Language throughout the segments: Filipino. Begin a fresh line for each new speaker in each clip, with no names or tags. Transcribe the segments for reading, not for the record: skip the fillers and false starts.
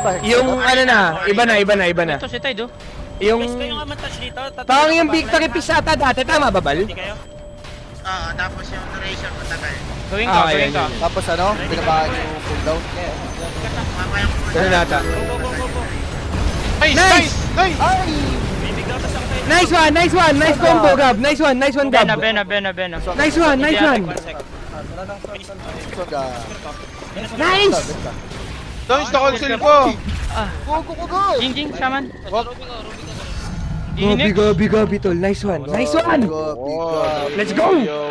ba?
Yung ano na, iba na.
Ito si Tide, oh.
Yung...
Guys, kayo nga man-touch dito.
Parang yung victory piece ata dati, tama ba, Bal?
Hindi kayo?
Oo, tapos yung duration matagal.
Gawin ka, gawin ka.
Tapos ano, binabahan yung cooldown.
Mamaya ko
Ganun nata.
Go, go, go, go, go.
Nice!
Ay!
May biglaw na sa kayo.
Nice one! Nice combo, Gab! Nice one, Gab!
Bena.
Nice one! Nice!
Nice na console ko!
Go!
Jing, shaman.
Gabi, tol. Nice one! Let's go!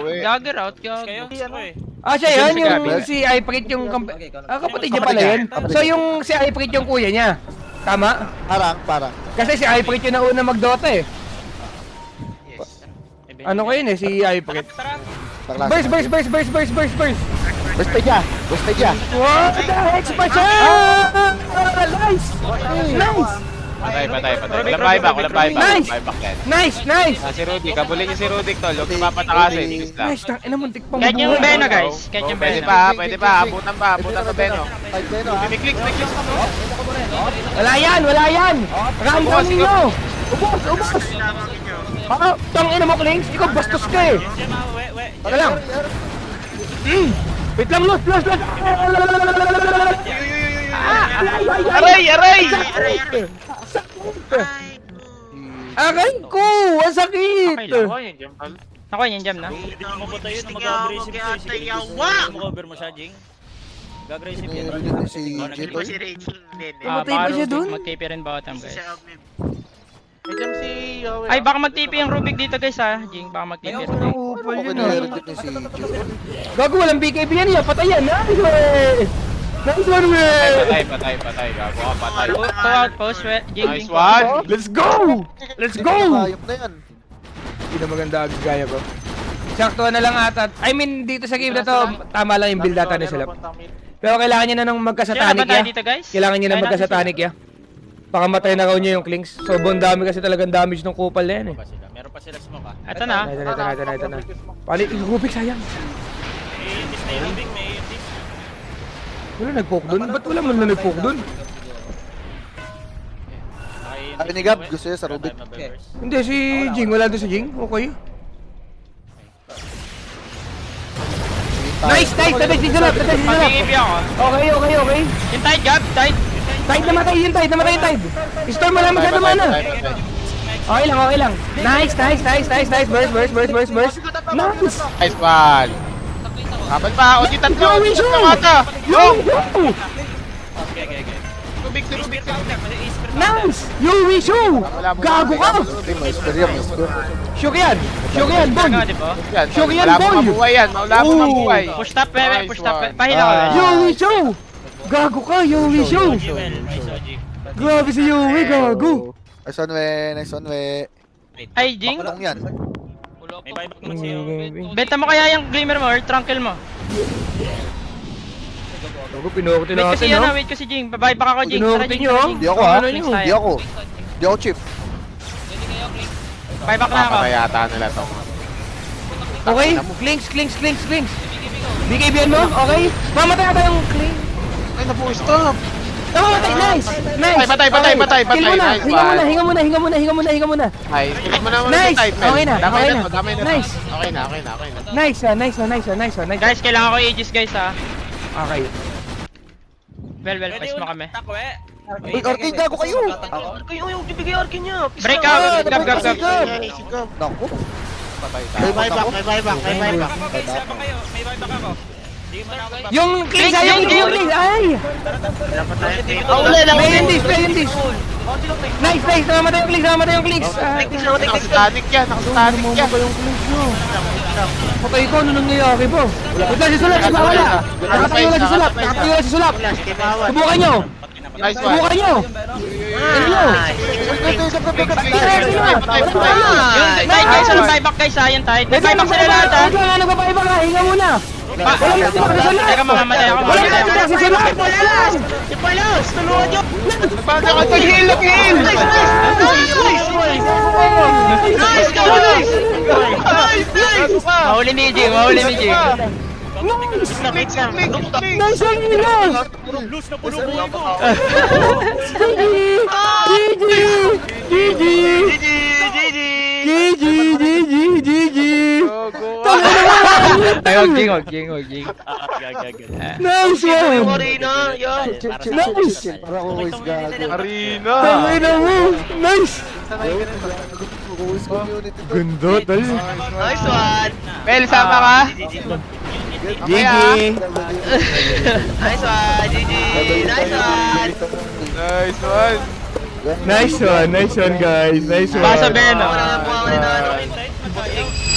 Gagger out,
Kayo?
gagger.
Ah, siya yun, yung si Iprit yung... kapatid niya pala yun. So yung si Iprit yung kuya niya. Tama?
Parang.
Kasi si Iprit yung nauna mag-Dota eh.
Yes.
Ano ko yun eh, si Iprit.
Tara.
Burst!
Basta dya.
What the heck pa siya? Nice!
Patay. Walang buyback.
Nice!
Buyback yan.
Nice!
Si Rudy, kabulin niyo si Rudy tol. Huwag mapapatakasin. Please lang.
Nice! Ina mo, tikpang
Kahit yung Bena, guys. Kahit yung
Pwede
Bena.
pa. Abutan pa Beno. May clicks ka mo.
Wala yan! Ramdam ninyo! Ubos!
Tinawag nyo.
Ah, tangina mo, Klings! Ikaw bastos ka eh! Teka lang! Wait lang, Los!
Aray!
Aray ko! Ang sakit!
Okay lang. Ako yung jam na.
Hindi mo ba tayo na
Gusto
mag-aggressive
niya,
kayo? Sige,
yawa!
mag-cover mo siya, Jing. Mag-aggressive yan.
Si
Hindi ko
Jito.
si Rachel din eh.
Matay pa siya dun?
Mag-TP rin bottom, guys.
Siya ang may-
Ay, baka mag-TP yung Rubik dito, guys, ha. Jing, baka mag-TP yung Rubik.
Upal
Okay
yun
na
ah.
i-reddit ni si Jito.
Gago, walang BKB yan yan! Patay yan! Nice way! Nice one, way!
Patay. Gago ka, patay.
Go outpost, Jing.
Nice one!
Let's go!
Hayop na yan.
Hindi na maganda ang gaya ko. Sakto na lang ata. I mean, dito sa game na to, tama lang yung build data ni Silap. Pero kailangan niya na nung magkasatanic
Kaya
ya.
dito, guys.
Kailangan niya na
Kaya
magkasatanic ya. Baka matay na raw niya yung Klings. Sobrang dami kasi talagang damage ng kupal na yan eh.
Meron pa sila smoke, ah.
Ito na.
Ito na. Pali, yung Rubik sayang.
May intis na yung Rubik, may intis.
Wala nag-poke dun? Ba't wala man na nag-poke dun?
Sabi ni Gab, gusto niya sa Rubik.
Hindi, si Jing. Wala doon si Jing. Okay. Nice! Dito na!
Mag-TP ako.
Okay.
Yung Tide, Gab, Tide.
Tide namatay yung Tide. Storm mo lang maganda mana. Okay lang. Nice. Burst. Nice!
Nice one! Kapan pa! O, di tatlo!
Going
Tatlo
show!
ata!
Yo!
Okay.
Rubik!
Nice! Yui show! Gago ka! Shook yan, boy!
Gago, di ba?
Yan,
Sure yan,
wala mo
boy!
mabuhay yan! Wala mo mabuhay!
Push top, bebe. Push top.
Nice one.
Pahila ko, guys.
Yui show! Gago ka, Yui show!
Jewel, nice OG.
Grabe si Yui, gago!
Nice one, we.
Ay, Jing.
Pakulong yan.
May buyback naman sa'yo.
Benta mo kaya yung Glimmer mo or Trunkle mo.
Gago, pinukutin
Wait kasi yan,
natin, no?
wait kasi Jing. Buyback ako, Jing. Tara,
Pinukutin
Jing.
nyo,
Tara,
oh.
Jing.
Di ako ha.
Ano nyo?
Di ako chip.
Buyback na ako.
Papatayata nila to.
Okay, Clinks. BKB mo, okay? Mamatay ata yung Clinks.
Ay, napu-stop!
Mamatay, nice!
Patay.
Kill mo na,
Nice one.
hinga muna.
Ay, tignan mo naman
Nice!
yung type, man.
Okay na.
Damay na.
Nice.
Okay na.
Nice.
Guys, kailangan ko Aegis, guys, ha.
Okay.
Well, push mo kami.
Takwe.
Uy, Arcade, gago kayo!
Break out. Gab.
Naku.
May buyback.
May buyback ako. Di mo na ako back.
Yung Clinks, yung Clinks, ay! Play in this. Nice, namamatay yung Clinks.
Nakasatanik yan.
Patay ko, ano nangyayari po? Wala si Sulap, wala. Nakatayo na si Sulap. Subukan nyo.
Nice one.
Yung Tide, guys, walang buyback, guys, ha. Yung Tide. May buyback sila lahat, ha.
Wala nga nagpapaiba ka, hinga muna. Walang natira si Sulap.
Teka, mamamatay ako.
Walang natira si Sulap.
Paano ka heal?
Mahuli ni Jing.
Nakit lang.
Nice one, Milos!
Lose na puno buhay ko.
GG! GG! GG! GG! GG! Ay, wag ging. Nice one!
Marina, yo.
Nice!
Para ko quiz gago.
Arena!
Tangina mo! Nice!
Quiz community to.
Gundo, tol.
Nice one.
Mel, sama ka?
GG!
Nice one, GG. Nice one.
Nice one!
Nice one, guys. Nice one.
Baka sabihin, no?
Wala na po ako ninano.